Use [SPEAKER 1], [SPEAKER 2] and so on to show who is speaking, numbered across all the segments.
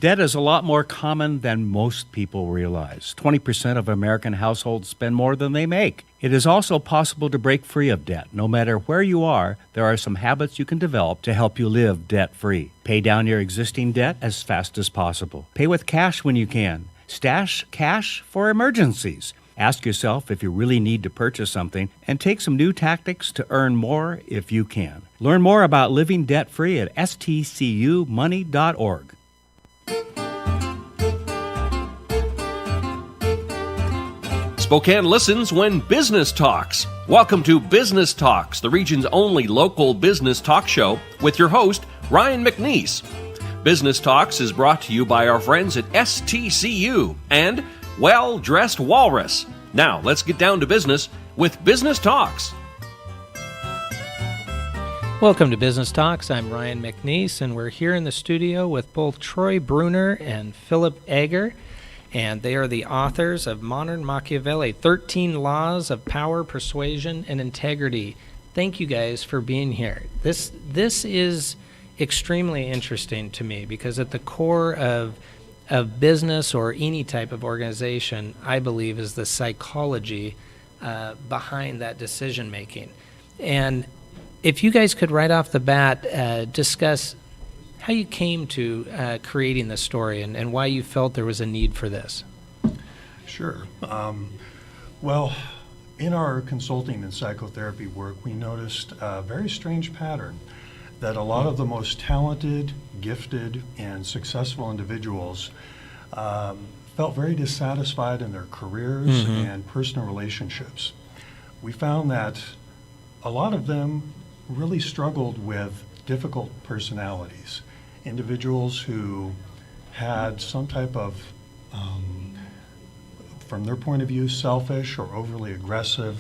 [SPEAKER 1] Debt is a lot more common than most people realize. 20% of American households spend more than they make. It is also possible to break free of debt. No matter where you are, there are some habits you can develop to help you live debt-free. Pay down your existing debt as fast as possible. Pay with cash when you can. Stash cash for emergencies. Ask yourself if you really need to purchase something, and take some new tactics to earn more if you can. Learn more about living debt-free at stcumoney.org.
[SPEAKER 2] Spokane listens when business talks. Welcome to Business Talks, the region's only local business talk show with your host, Ryan McNeese. Business Talks is brought to you by our friends at STCU and Well-Dressed Walrus. Now, let's get down to business with Business Talks.
[SPEAKER 3] Welcome to Business Talks. I'm Ryan McNeese, and we're here in the studio with both Troy Bruner and Philip Egger. And they are the authors of Modern Machiavelli, 13 Laws of Power, Persuasion, and Integrity. Thank you guys for being here. This is extremely interesting to me because at the core of business or any type of organization, I believe, is the psychology behind that decision making. And if you guys could right off the bat discuss how you came to creating this story and why you felt there was a need for this.
[SPEAKER 4] Sure. Well, in our consulting and psychotherapy work, we noticed a very strange pattern that a lot of the most talented, gifted, and successful individuals felt very dissatisfied in their careers and personal relationships. We found that a lot of them really struggled with difficult personalities. Individuals who had some type of, from their point of view, selfish or overly aggressive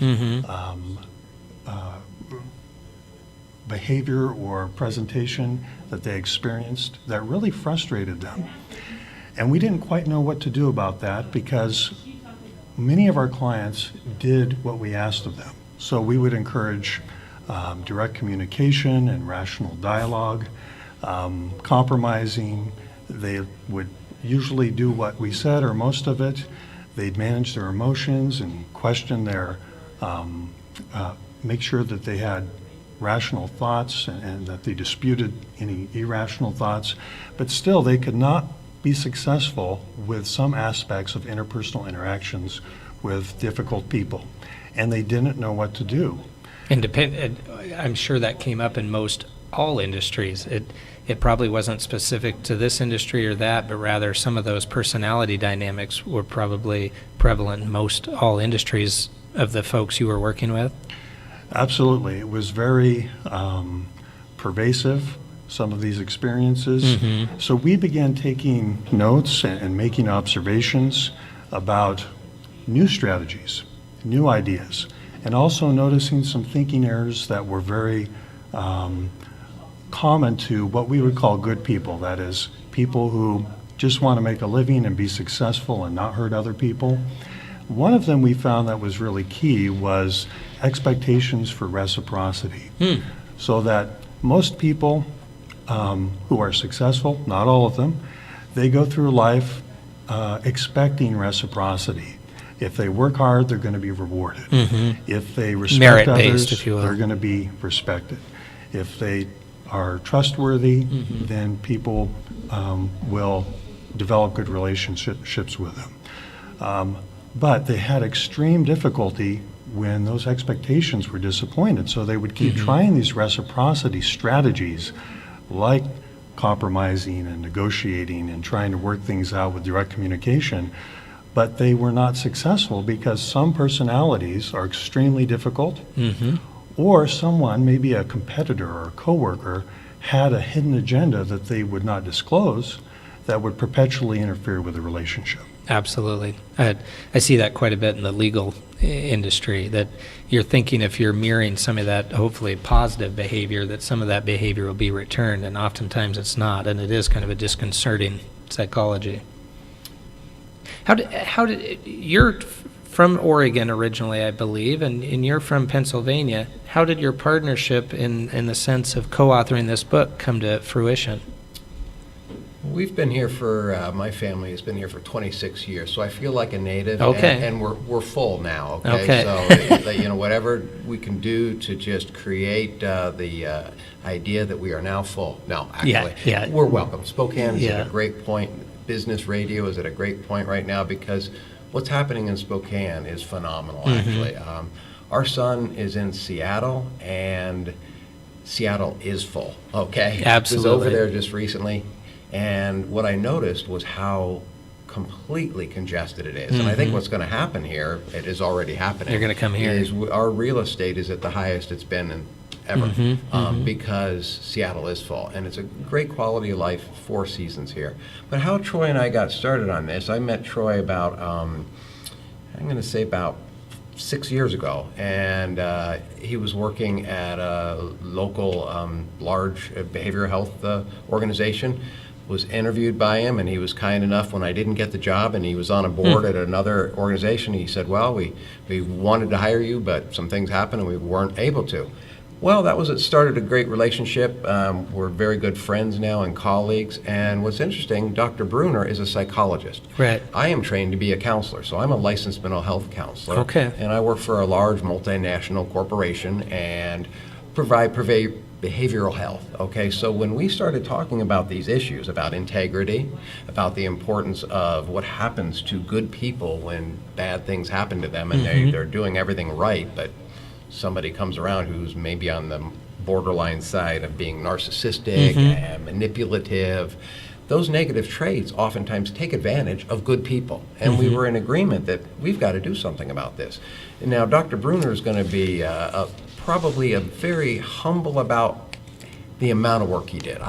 [SPEAKER 4] behavior or presentation that they experienced that really frustrated them. And we didn't quite know what to do about that because many of our clients did what we asked of them. So we would encourage direct communication and rational dialogue. Compromising, they would usually do what we said or most of it. They'd manage their emotions and question their, make sure that they had rational thoughts and that they disputed any irrational thoughts. But still, they could not be successful with some aspects of interpersonal interactions with difficult people. And they didn't know what to do.
[SPEAKER 3] I'm sure that came up in all industries. It probably wasn't specific to this industry or that, but rather some of those personality dynamics were probably prevalent in all industries of the folks you were working with.
[SPEAKER 4] Absolutely. It was very pervasive, some of these experiences. So we began taking notes and making observations about new strategies, new ideas, and also noticing some thinking errors that were very common to what we would call good people. That is, people who just want to make a living and be successful and not hurt other people. One of them we found that was really key was expectations for reciprocity. So that most people who are successful, not all of them, they go through life expecting reciprocity. If they work hard, they're going to be rewarded. If they respect others,
[SPEAKER 3] if you will,
[SPEAKER 4] they're going to be respected. If they are trustworthy, then people will develop good relationships with them. But they had extreme difficulty when those expectations were disappointed. So they would keep trying these reciprocity strategies like compromising and negotiating and trying to work things out with direct communication. But they were not successful because some personalities are extremely difficult, or someone, maybe a competitor or a coworker, had a hidden agenda that they would not disclose that would perpetually interfere with the relationship.
[SPEAKER 3] Absolutely. I see that quite a bit in the legal industry, that you're thinking if you're mirroring some of that hopefully positive behavior, that some of that behavior will be returned, and oftentimes it's not, and it is kind of a disconcerting psychology. How did you're from Oregon originally, I believe, and you're from Pennsylvania. How did your partnership in the sense of co-authoring this book come to fruition?
[SPEAKER 5] We've been here for, my family has been here for 26 years, so I feel like a native.
[SPEAKER 3] Okay.
[SPEAKER 5] And we're full now,
[SPEAKER 3] Okay.
[SPEAKER 5] So, whatever we can do to just create the idea that we are now full. No, actually,
[SPEAKER 3] Yeah.
[SPEAKER 5] we're welcome. Spokane is
[SPEAKER 3] Yeah.
[SPEAKER 5] at a great point. Business radio is at a great point right now because what's happening in Spokane is phenomenal, actually. Our son is in Seattle, and Seattle is full, okay?
[SPEAKER 3] Absolutely.
[SPEAKER 5] I was over there just recently. And what I noticed was how completely congested it is. And I think what's going to happen here, it is already happening.
[SPEAKER 3] They're going to come here.
[SPEAKER 5] Is our real estate is at the highest it's been in ever because Seattle is full. And it's a great quality of life, 4 seasons here. But how Troy and I got started on this, I met Troy about, I'm going to say about 6 years ago, and he was working at a local large behavioral health organization. Was interviewed by him, and he was kind enough when I didn't get the job and he was on a board at another organization. He said, well, we wanted to hire you, but some things happened and we weren't able to. Well, it started a great relationship. We're very good friends now and colleagues. And what's interesting, Dr. Bruner is a psychologist.
[SPEAKER 3] Right.
[SPEAKER 5] I am trained to be a counselor, so I'm a licensed mental health counselor.
[SPEAKER 3] Okay.
[SPEAKER 5] And I work for a large multinational corporation and provide behavioral health. Okay, so when we started talking about these issues, about integrity, about the importance of what happens to good people when bad things happen to them and they're doing everything right, but somebody comes around who's maybe on the borderline side of being narcissistic and manipulative, those negative traits oftentimes take advantage of good people. And we were in agreement that we've got to do something about this. And now Dr. Bruner is going to be probably very humble about the amount of work he did.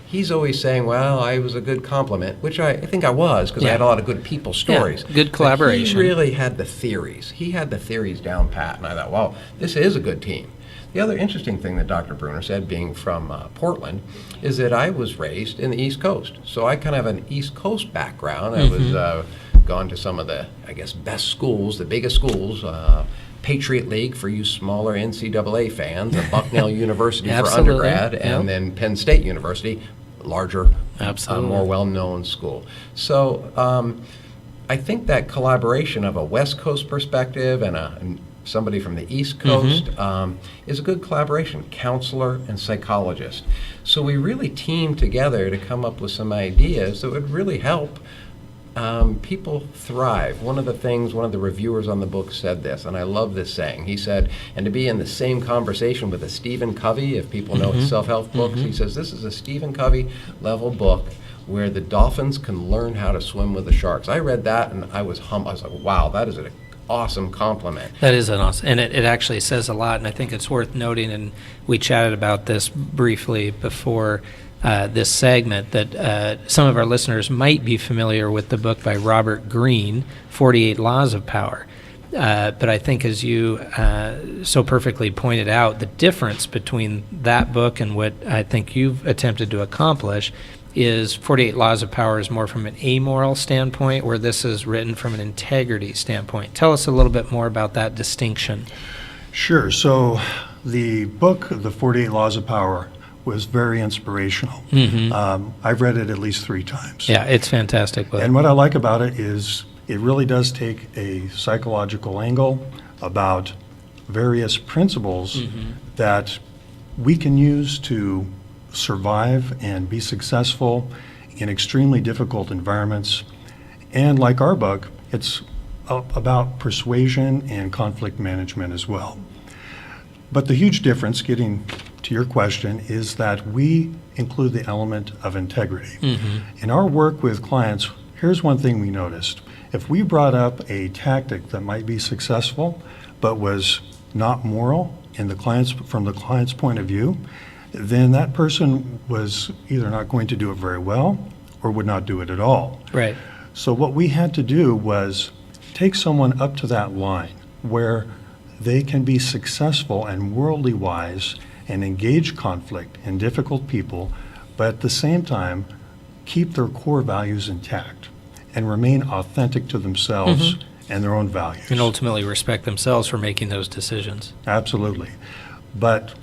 [SPEAKER 5] He's always saying, well, I was a good compliment, which I think I was, because I had a lot of good people stories.
[SPEAKER 3] Yeah, good collaboration.
[SPEAKER 5] But he really had the theories. He had the theories down pat, and I thought, well, this is a good team. The other interesting thing that Dr. Bruner said, being from Portland, is that I was raised in the East Coast. So I kind of have an East Coast background. I was gone to some of the, I guess, best schools, the biggest schools, Patriot League for you smaller NCAA fans, and Bucknell University for
[SPEAKER 3] Absolutely.
[SPEAKER 5] undergrad, and then Penn State University, larger,
[SPEAKER 3] Absolutely.
[SPEAKER 5] more well-known school. So I think that collaboration of a West Coast perspective and somebody from the East Coast is a good collaboration, counselor and psychologist. So we really teamed together to come up with some ideas that would really help people thrive. One of the reviewers on the book said this, and I love this saying. He said, and to be in the same conversation with a Stephen Covey, if people know his self-help books, he says, this is a Stephen Covey level book where the dolphins can learn how to swim with the sharks. I read that and I was humbled. I was like, wow, that is an awesome compliment.
[SPEAKER 3] That is an awesome, and it actually says a lot, and I think it's worth noting, and we chatted about this briefly before this segment, that some of our listeners might be familiar with the book by Robert Greene, 48 Laws of Power. But I think, as you so perfectly pointed out, the difference between that book and what I think you've attempted to accomplish is 48 Laws of Power is more from an amoral standpoint, where this is written from an integrity standpoint. Tell us a little bit more about that distinction.
[SPEAKER 4] Sure. So the book, The 48 Laws of Power, was very inspirational. I've read it at least 3 times.
[SPEAKER 3] Yeah, it's fantastic book.
[SPEAKER 4] And what I like about it is it really does take a psychological angle about various principles that we can use to survive and be successful in extremely difficult environments. And like our book, it's about persuasion and conflict management as well. But the huge difference, getting to your question, is that we include the element of integrity. In our work with clients, here's one thing we noticed. If we brought up a tactic that might be successful but was not moral from the client's point of view, then that person was either not going to do it very well or would not do it at all.
[SPEAKER 3] Right.
[SPEAKER 4] So what we had to do was take someone up to that line where they can be successful and worldly wise and engage conflict in difficult people, but at the same time keep their core values intact and remain authentic to themselves and their own values.
[SPEAKER 3] And ultimately respect themselves for making those decisions.
[SPEAKER 4] Absolutely. But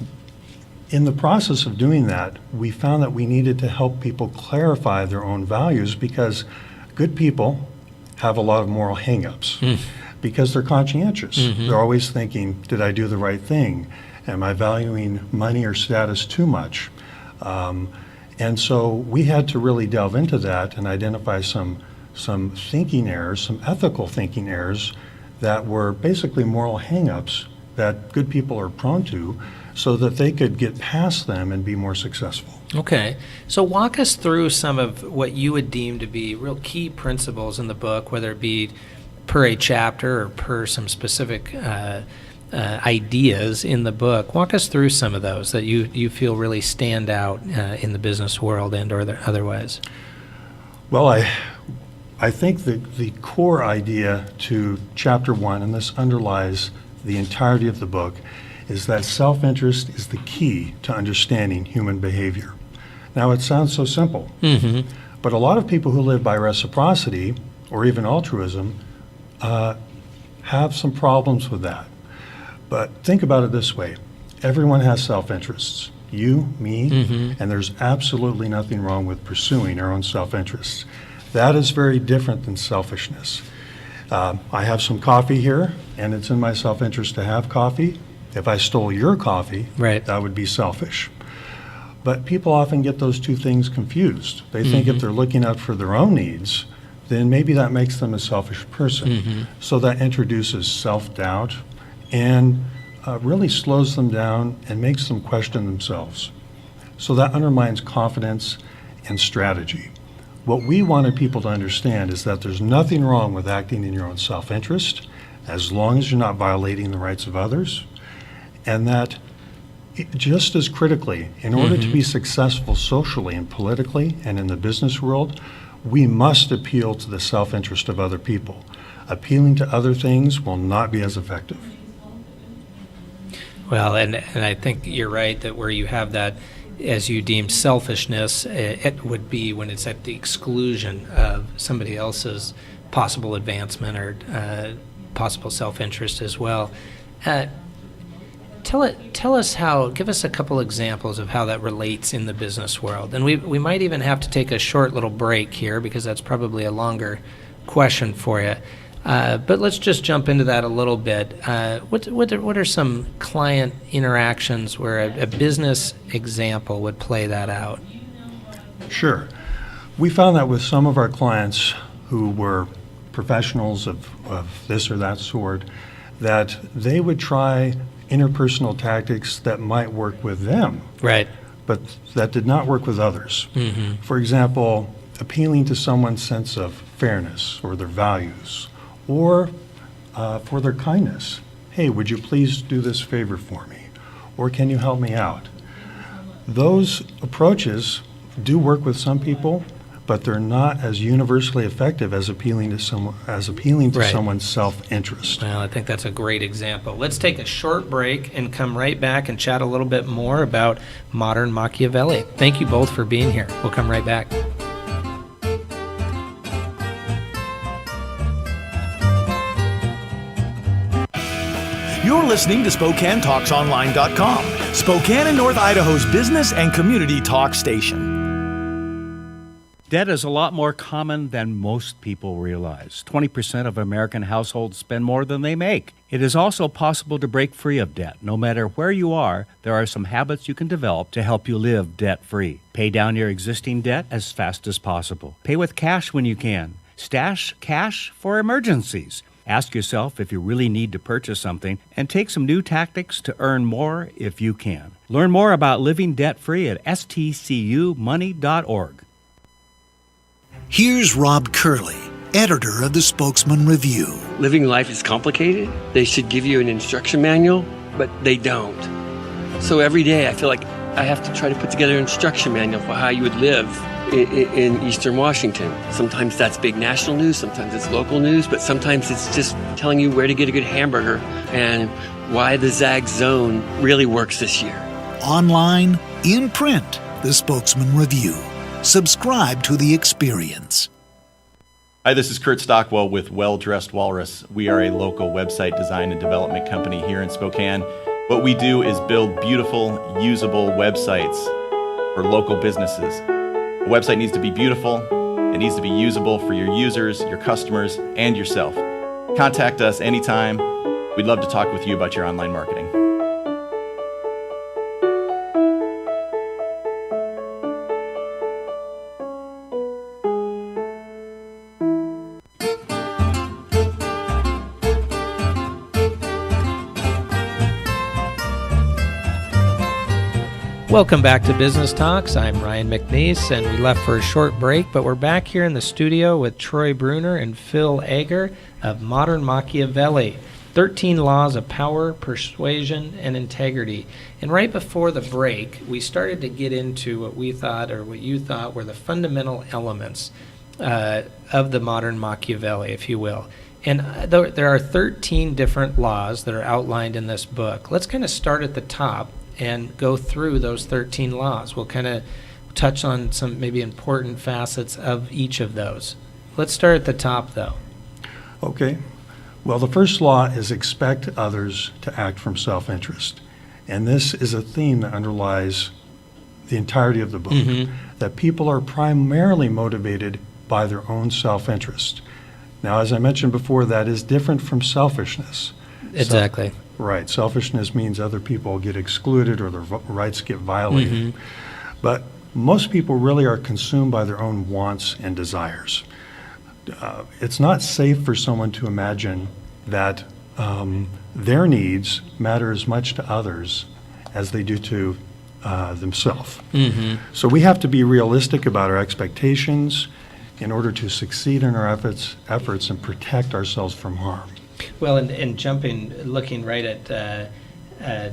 [SPEAKER 4] In the process of doing that, we found that we needed to help people clarify their own values, because good people have a lot of moral hang-ups because they're conscientious. They're always thinking, did I do the right thing? Am I valuing money or status too much? And so we had to really delve into that and identify some thinking errors, some ethical thinking errors that were basically moral hang-ups that good people are prone to, so that they could get past them and be more successful.
[SPEAKER 3] Okay. So walk us through some of what you would deem to be real key principles in the book, whether it be per a chapter or per some specific ideas in the book. Walk us through some of those that you feel really stand out in the business world and or otherwise.
[SPEAKER 4] Well, I think the core idea to chapter 1, and this underlies the entirety of the book, is that self-interest is the key to understanding human behavior. Now, it sounds so simple, but a lot of people who live by reciprocity or even altruism have some problems with that. But think about it this way. Everyone has self-interests. You, me, and there's absolutely nothing wrong with pursuing our own self-interests. That is very different than selfishness. I have some coffee here, and it's in my self-interest to have coffee. If I stole your coffee, that would be selfish. But people often get those two things confused. They think if they're looking out for their own needs, then maybe that makes them a selfish person. So that introduces self-doubt and really slows them down and makes them question themselves. So that undermines confidence and strategy. What we wanted people to understand is that there's nothing wrong with acting in your own self-interest, as long as you're not violating the rights of others, and that just as critically, in order to be successful socially and politically and in the business world, we must appeal to the self-interest of other people. Appealing to other things will not be as effective.
[SPEAKER 3] Well, and I think you're right that where you have that, as you deem selfishness, it would be when it's at the exclusion of somebody else's possible advancement or possible self-interest as well. Tell us how, give us a couple examples of how that relates in the business world. And we might even have to take a short little break here because that's probably a longer question for you. But let's just jump into that a little bit. What are some client interactions where a business example would play that out?
[SPEAKER 4] Sure. We found that with some of our clients who were professionals of this or that sort, that they would try interpersonal tactics that might work with them, but that did not work with others. For example, appealing to someone's sense of fairness or their values, or for their kindness. Hey, would you please do this favor for me? Or can you help me out? Those approaches do work with some people, but they're not as universally effective as appealing to someone's self-interest.
[SPEAKER 3] Well, I think that's a great example. Let's take a short break and come right back and chat a little bit more about modern Machiavelli. Thank you both for being here. We'll come right back.
[SPEAKER 6] You're listening to SpokaneTalksOnline.com, Spokane and North Idaho's business and community talk station.
[SPEAKER 1] Debt is a lot more common than most people realize. 20% of American households spend more than they make. It is also possible to break free of debt. No matter where you are, there are some habits you can develop to help you live debt-free. Pay down your existing debt as fast as possible. Pay with cash when you can. Stash cash for emergencies. Ask yourself if you really need to purchase something, and take some new tactics to earn more if you can. Learn more about living debt-free at stcumoney.org.
[SPEAKER 7] Here's Rob Curley, editor of the Spokesman Review.
[SPEAKER 8] Living life is complicated. They should give you an instruction manual, but they don't. So every day I feel like I have to try to put together an instruction manual for how you would live in Eastern Washington. Sometimes that's big national news, sometimes it's local news, but sometimes it's just telling you where to get a good hamburger and why the Zag Zone really works this year.
[SPEAKER 7] Online, in print, the Spokesman Review. Subscribe to the experience.
[SPEAKER 9] Hi, this is Kurt Stockwell with Well Dressed Walrus. We are a local website design and development company here in Spokane. What we do is build beautiful, usable websites for local businesses. A website needs to be beautiful, it needs to be usable for your users, your customers, and yourself. Contact us anytime. We'd love to talk with you about your online marketing.
[SPEAKER 3] Welcome back to Business Talks. I'm Ryan McNeese, and we left for a short break, but we're back here in the studio with Troy Bruner and Phil Ager of Modern Machiavelli, 13 Laws of Power, Persuasion, and Integrity. And right before the break, we started to get into what we thought, or what you thought, were the fundamental elements of the modern Machiavelli, if you will. And there are 13 different laws that are outlined in this book. Let's kind of start at the top and go through those 13 laws. We'll kind of touch on some maybe important facets of each of those. Let's start at the top, though.
[SPEAKER 4] Okay. Well, the first law is expect others to act from self-interest. And this is a theme that underlies the entirety of the book, that people are primarily motivated by their own self-interest. Now, as I mentioned before, that is different from selfishness.
[SPEAKER 3] Exactly.
[SPEAKER 4] Right. Selfishness means other people get excluded or their rights get violated. But most people really are consumed by their own wants and desires. It's not safe for someone to imagine that their needs matter as much to others as they do to themselves. So we have to be realistic about our expectations in order to succeed in our efforts and protect ourselves from harm.
[SPEAKER 3] Well, and looking right at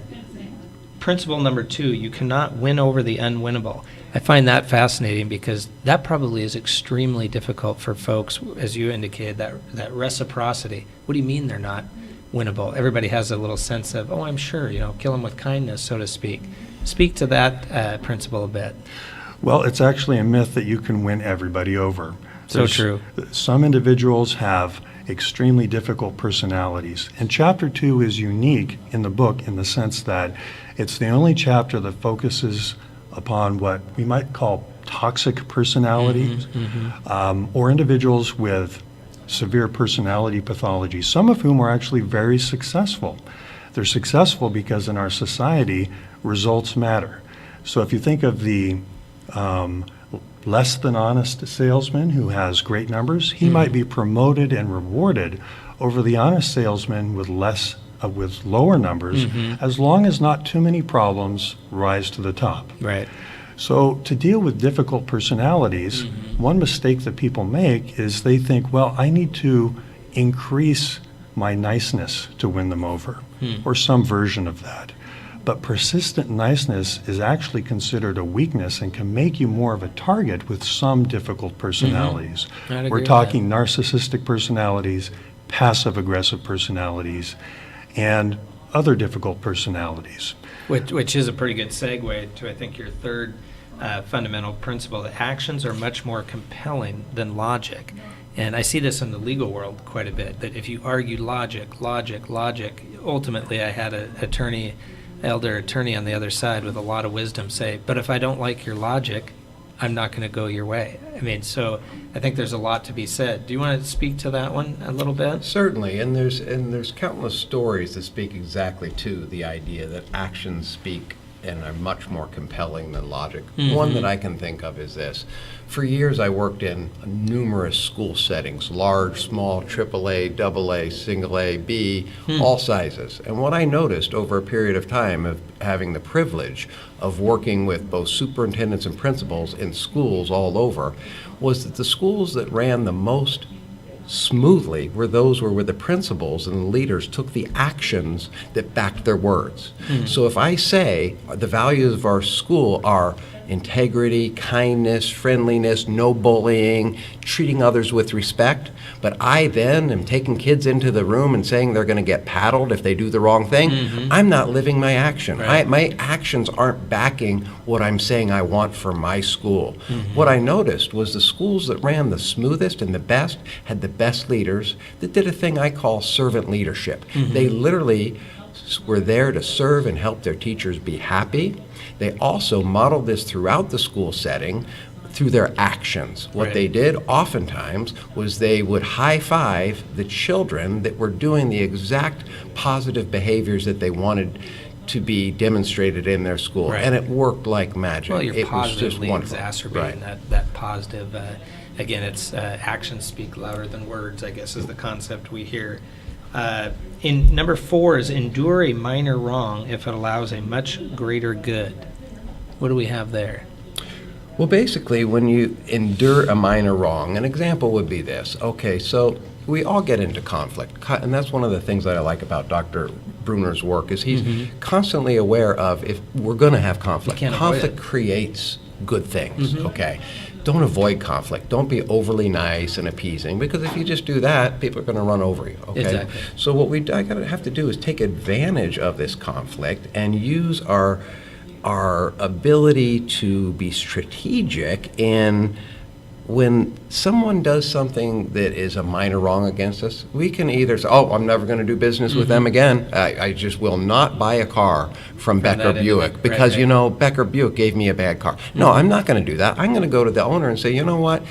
[SPEAKER 3] principle number 2, you cannot win over the unwinnable. I find that fascinating because that probably is extremely difficult for folks, as you indicated, that reciprocity. What do you mean they're not winnable? Everybody has a little sense of, oh, I'm sure, kill them with kindness, so to speak. Speak to that principle a bit.
[SPEAKER 4] Well, it's actually a myth that you can win everybody over.
[SPEAKER 3] So true.
[SPEAKER 4] Some individuals have extremely difficult personalities. And chapter 2 is unique in the book in the sense that it's the only chapter that focuses upon what we might call toxic personalities, or individuals with severe personality pathology, some of whom are actually very successful. They're successful because in our society, results matter. So if you think of the less than honest salesman who has great numbers, he might be promoted and rewarded over the honest salesman with lower numbers, as long as not too many problems rise to the top.
[SPEAKER 3] Right.
[SPEAKER 4] So to deal with difficult personalities, one mistake that people make is they think, well, I need to increase my niceness to win them over, or some version of that. But persistent niceness is actually considered a weakness and can make you more of a target with some difficult personalities. We're talking narcissistic personalities, passive-aggressive personalities, and other difficult personalities.
[SPEAKER 3] Which is a pretty good segue to, I think, your third fundamental principle, that actions are much more compelling than logic. And I see this in the legal world quite a bit, that if you argue logic, ultimately I had an elder attorney on the other side with a lot of wisdom say, but if I don't like your logic, I'm not going to go your way. So I think there's a lot to be said. Do you want to speak to that one a little bit?
[SPEAKER 5] Certainly, and there's countless stories that speak exactly to the idea that actions speak and are much more compelling than logic. One that I can think of is this. For years I worked in numerous school settings, large, small, AAA, AA, single A, B, all sizes. And what I noticed over a period of time of having the privilege of working with both superintendents and principals in schools all over was that the schools that ran the most smoothly were those where the principals and the leaders took the actions that backed their words. So if I say the values of our school are integrity, kindness, friendliness, no bullying, treating others with respect, but I then am taking kids into the room and saying they're going to get paddled if they do the wrong thing, I'm not living my action.
[SPEAKER 3] Right.
[SPEAKER 5] My actions aren't backing what I'm saying I want for my school. What I noticed was the schools that ran the smoothest and the best had the best leaders that did a thing I call servant leadership. They literally were there to serve and help their teachers be happy. They also modeled this throughout the school setting through their actions. What they did oftentimes was they would high-five the children that were doing the exact positive behaviors that they wanted to be demonstrated in their school. And it worked like magic.
[SPEAKER 3] Well, you're
[SPEAKER 5] it
[SPEAKER 3] positively
[SPEAKER 5] was just
[SPEAKER 3] exacerbating that positive. Again, it's actions speak louder than words, I guess, is the concept we hear. In number 4 is endure a minor wrong if it allows a much greater good. What do we have there?
[SPEAKER 5] Well, basically, when you endure a minor wrong, an example would be this. Okay, so we all get into conflict, and that's one of the things that I like about Dr. Bruner's work is he's constantly aware of if we're going to have conflict. Conflict creates good things, okay? Don't avoid conflict. Don't be overly nice and appeasing, because if you just do that, people are going to run over you, okay?
[SPEAKER 3] Exactly.
[SPEAKER 5] So what I have to do is take advantage of this conflict and use our ability to be strategic in when someone does something that is a minor wrong against us. We can either say, oh, I'm never going to do business with them again. I just will not buy a car from Becker Buick because, you know, Becker Buick gave me a bad car. No, I'm not going to do that. I'm going to go to the owner and say, you know what?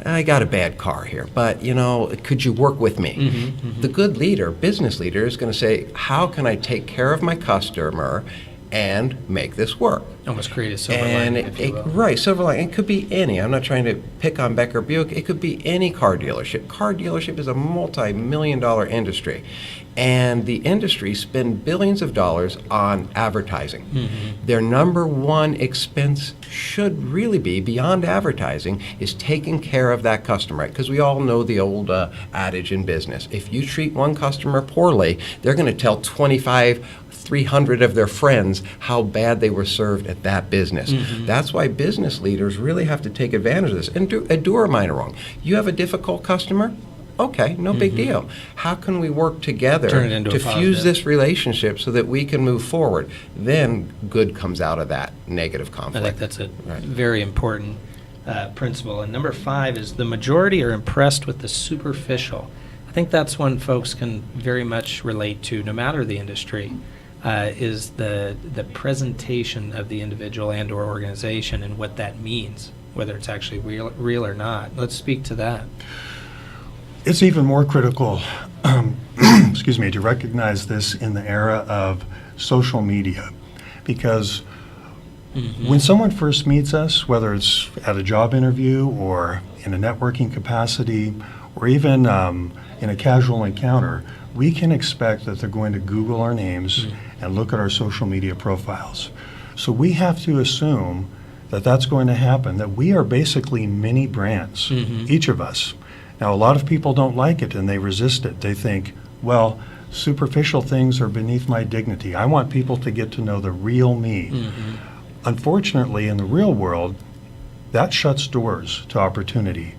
[SPEAKER 5] I got a bad car here, but, you know, could you work with me? The good leader, business leader, is going to say, how can I take care of my customer and make this work?
[SPEAKER 3] Almost create a silver lining, if you will.
[SPEAKER 5] Right, silver lining. It could be any. I'm not trying to pick on Becker Buick. It could be any car dealership. Car dealership is a multi-million-dollar industry, and the industry spend billions of dollars on advertising. Their number one expense should really be, beyond advertising, is taking care of that customer, because we all know the old adage in business. If you treat one customer poorly, they're going to tell 300 of their friends how bad they were served at that business. That's why business leaders really have to take advantage of this and endure a minor wrong. You have a difficult customer? Okay, no big deal. How can we work together to fuse this relationship so that we can move forward? Then good comes out of that negative conflict.
[SPEAKER 3] I think that's a very important principle. And number 5 is the majority are impressed with the superficial. I think that's one folks can very much relate to, no matter the industry. Is the presentation of the individual and or organization and what that means, whether it's actually real or not. Let's speak to that.
[SPEAKER 4] It's even more critical, excuse me, to recognize this in the era of social media, because when someone first meets us, whether it's at a job interview or in a networking capacity or even in a casual encounter, we can expect that they're going to Google our names and look at our social media profiles. So we have to assume that that's going to happen, that we are basically mini brands, each of us. Now, a lot of people don't like it and they resist it. They think, well, superficial things are beneath my dignity. I want people to get to know the real me. Unfortunately, in the real world, that shuts doors to opportunity.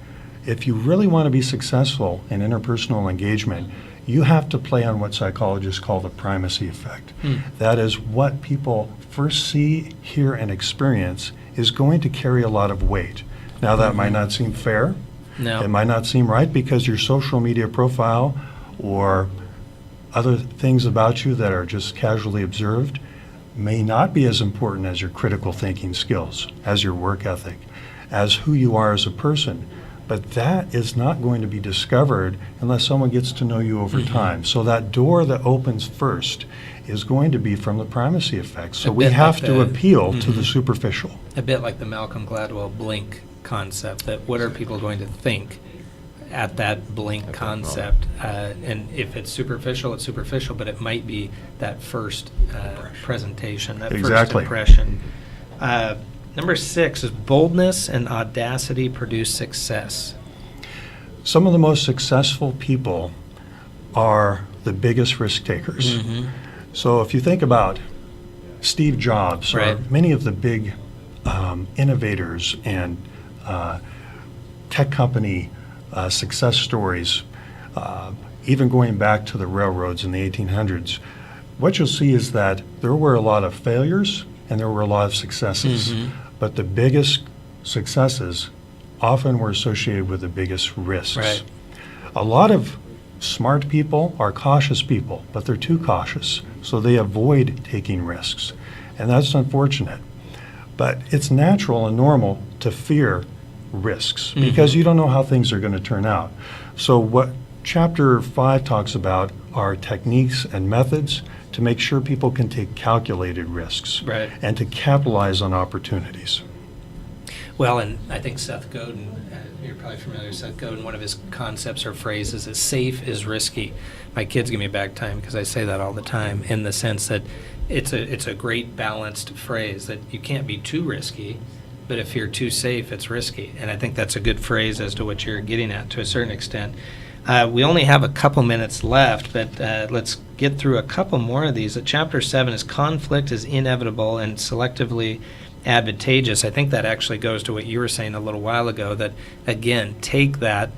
[SPEAKER 4] If you really want to be successful in interpersonal engagement, you have to play on what psychologists call the primacy effect. That is, what people first see, hear, and experience is going to carry a lot of weight. Now, that might not seem fair.
[SPEAKER 3] No.
[SPEAKER 4] It might not seem right, because your social media profile or other things about you that are just casually observed may not be as important as your critical thinking skills, as your work ethic, as who you are as a person. But that is not going to be discovered unless someone gets to know you over time. So that door that opens first is going to be from the primacy effect. So we have to appeal to the superficial.
[SPEAKER 3] A bit like the Malcolm Gladwell blink concept, that what are people going to think at that blink concept? And if it's superficial, it's superficial, but it might be that first presentation, that first impression. Number 6 is boldness and audacity produce success.
[SPEAKER 4] Some of the most successful people are the biggest risk takers. So if you think about Steve Jobs or many of the big innovators and tech company success stories, even going back to the railroads in the 1800s, what you'll see is that there were a lot of failures and there were a lot of successes. But the biggest successes often were associated with the biggest risks. A lot of Smart people are cautious people, but they're too cautious, so they avoid taking risks. And that's unfortunate. But it's natural and normal to fear risks because you don't know how things are going to turn out. So what Chapter 5 talks about are techniques and methods to make sure people can take calculated risks and to capitalize on opportunities.
[SPEAKER 3] Well, and I think Seth Godin, you're probably familiar with Seth Godin, one of his concepts or phrases is safe is risky. My kids give me a back time because I say that all the time, in the sense that it's a great balanced phrase that you can't be too risky, but if you're too safe, it's risky. And I think that's a good phrase as to what you're getting at to a certain extent. We only have a couple minutes left, but let's get through a couple more of these. Chapter 7 is conflict is inevitable and selectively advantageous. I think that actually goes to what you were saying a little while ago, that, again, take that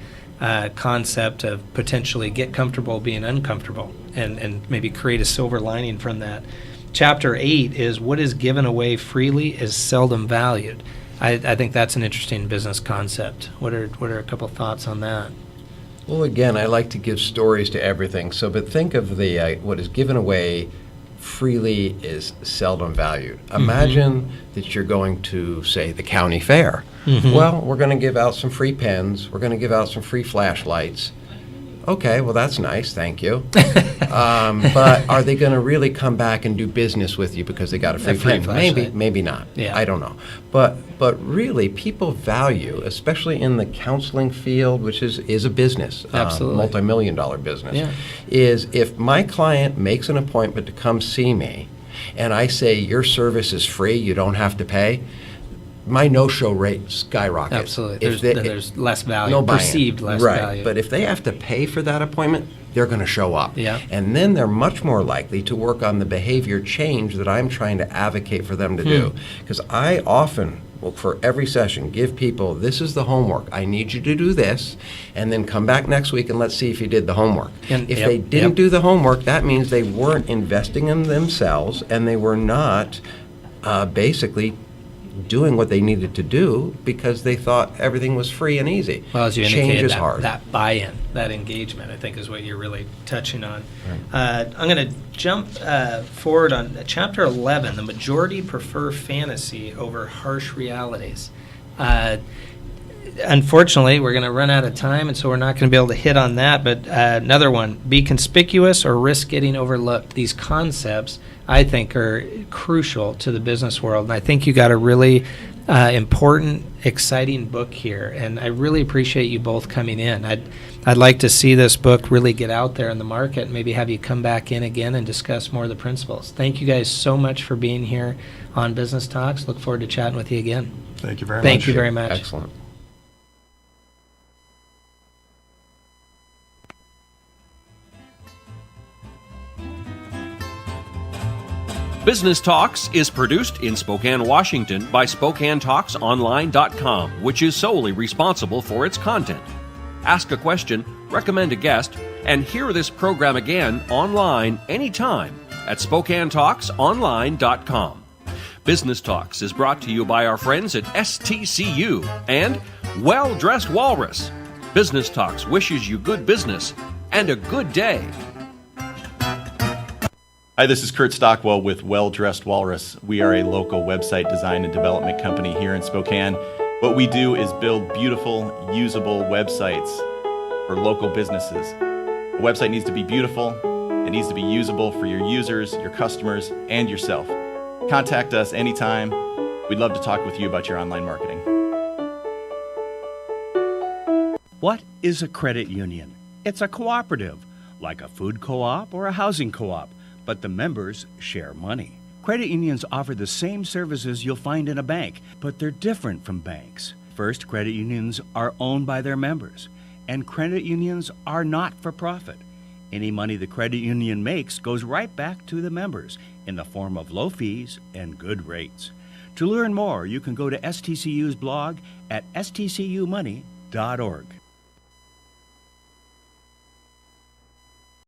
[SPEAKER 3] concept of potentially get comfortable being uncomfortable and maybe create a silver lining from that. Chapter 8 is what is given away freely is seldom valued. I think that's an interesting business concept. What are a couple thoughts on that?
[SPEAKER 5] Well, again, I like to give stories to everything. But think of the what is given away freely is seldom valued. Imagine that you're going to, say, the county fair. Well, we're going to give out some free pens. We're going to give out some free flashlights. Okay, well, that's nice, thank you. But are they going to really come back and do business with you because they got a free pen? Maybe not. Yeah. I don't know. But really, people value, especially in the counseling field, which is a business, multi-million-dollar business, is if my client makes an appointment to come see me, and I say your service is free, you don't have to pay, my no-show rate skyrockets.
[SPEAKER 3] Absolutely. There's less value, perceived less value.
[SPEAKER 5] But if they have to pay for that appointment, they're going to show up.
[SPEAKER 3] Yeah.
[SPEAKER 5] And then they're much more likely to work on the behavior change that I'm trying to advocate for them to do. Because I often, for every session, give people, this is the homework. I need you to do this, and then come back next week and let's see if you did the homework. And if they didn't do the homework, that means they weren't investing in themselves, and they were not basically doing what they needed to do because they thought everything was free and easy.
[SPEAKER 3] Well, as you
[SPEAKER 5] Change
[SPEAKER 3] indicated,
[SPEAKER 5] is hard.
[SPEAKER 3] that buy-in, that engagement, I think is what you're really touching on. Right. I'm going to jump forward on Chapter 11. The majority prefer fantasy over harsh realities. Unfortunately, we're going to run out of time, and so we're not going to be able to hit on that. But another one, be conspicuous or risk getting overlooked. These concepts, I think, are crucial to the business world. And I think you got a really important, exciting book here. And I really appreciate you both coming in. I'd like to see this book really get out there in the market and maybe have you come back in again and discuss more of the principles. Thank you guys so much for being here on Business Talks. Look forward to chatting with you again.
[SPEAKER 4] Thank you very much.
[SPEAKER 3] Thank you very much.
[SPEAKER 5] Excellent.
[SPEAKER 2] Business Talks is produced in Spokane, Washington by SpokaneTalksOnline.com, which is solely responsible for its content. Ask a question, recommend a guest, and hear this program again online anytime at SpokaneTalksOnline.com. Business Talks is brought to you by our friends at STCU and Well Dressed Walrus. Business Talks wishes you good business and a good day.
[SPEAKER 9] Hi, this is Kurt Stockwell with Well Dressed Walrus. We are a local website design and development company here in Spokane. What we do is build beautiful, usable websites for local businesses. A website needs to be beautiful, it needs to be usable for your users, your customers, and yourself. Contact us anytime. We'd love to talk with you about your online marketing.
[SPEAKER 1] What is a credit union? It's a cooperative, like a food co-op or a housing co-op, but the members share money. Credit unions offer the same services you'll find in a bank, but they're different from banks. First, credit unions are owned by their members, and credit unions are not for profit. Any money the credit union makes goes right back to the members in the form of low fees and good rates. To learn more, you can go to STCU's blog at stcumoney.org.